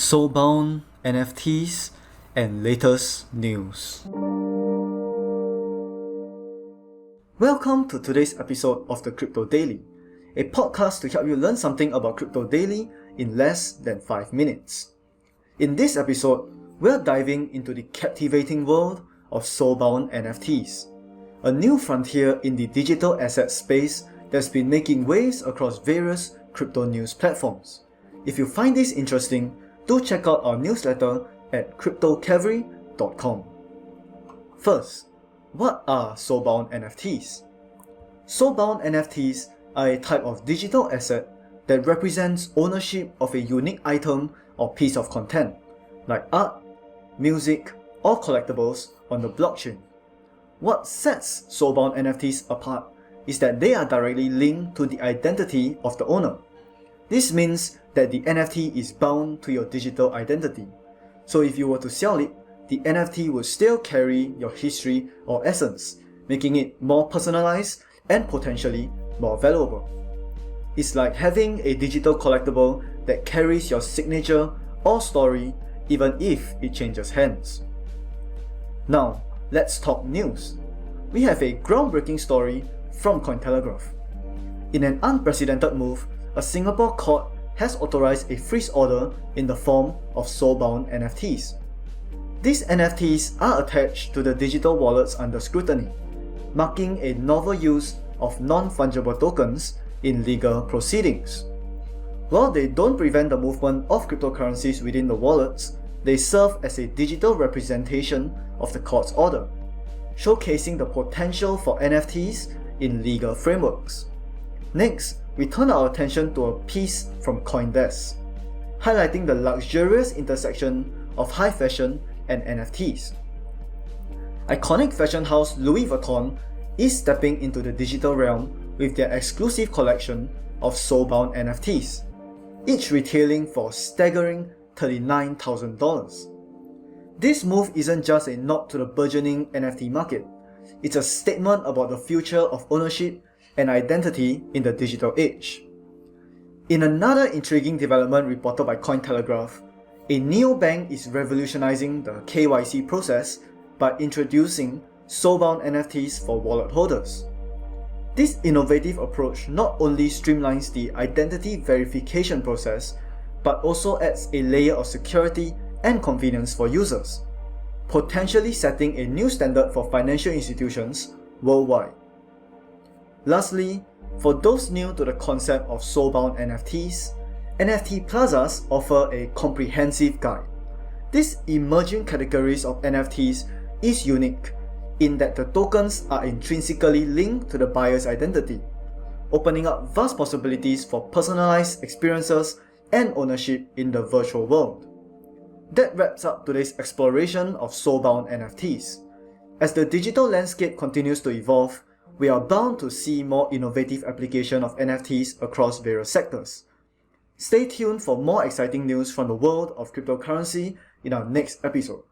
Soulbound NFTs, and latest news. Welcome to today's episode of the Crypto Daily, a podcast to help you learn something about crypto daily in less than 5 minutes. In this episode, we're diving into the captivating world of Soulbound NFTs, a new frontier in the digital asset space that's been making waves across various crypto news platforms. If you find this interesting, do check out our newsletter at cryptocavalry.com. First, what are Soulbound NFTs? Soulbound NFTs are a type of digital asset that represents ownership of a unique item or piece of content, like art, music, or collectibles on the blockchain. What sets Soulbound NFTs apart is that they are directly linked to the identity of the owner. This means that the NFT is bound to your digital identity. So if you were to sell it, the NFT would still carry your history or essence, making it more personalized and potentially more valuable. It's like having a digital collectible that carries your signature or story even if it changes hands. Now, let's talk news. We have a groundbreaking story from Cointelegraph. In an unprecedented move, a Singapore court has authorized a freeze order in the form of Soulbound NFTs. These NFTs are attached to the digital wallets under scrutiny, marking a novel use of non-fungible tokens in legal proceedings. While they don't prevent the movement of cryptocurrencies within the wallets, they serve as a digital representation of the court's order, showcasing the potential for NFTs in legal frameworks. Next, we turn our attention to a piece from CoinDesk, highlighting the luxurious intersection of high fashion and NFTs. Iconic fashion house Louis Vuitton is stepping into the digital realm with their exclusive collection of Soulbound NFTs, each retailing for a staggering $39,000. This move isn't just a nod to the burgeoning NFT market, it's a statement about the future of ownership and identity in the digital age. In another intriguing development reported by Cointelegraph, a neobank is revolutionizing the KYC process by introducing Soulbound NFTs for wallet holders. This innovative approach not only streamlines the identity verification process, but also adds a layer of security and convenience for users, potentially setting a new standard for financial institutions worldwide. Lastly, for those new to the concept of Soulbound NFTs, NFT Plazas offer a comprehensive guide. This emerging categories of NFTs is unique in that the tokens are intrinsically linked to the buyer's identity, opening up vast possibilities for personalized experiences and ownership in the virtual world. That wraps up today's exploration of Soulbound NFTs. As the digital landscape continues to evolve, we are bound to see more innovative application of NFTs across various sectors. Stay tuned for more exciting news from the world of cryptocurrency in our next episode.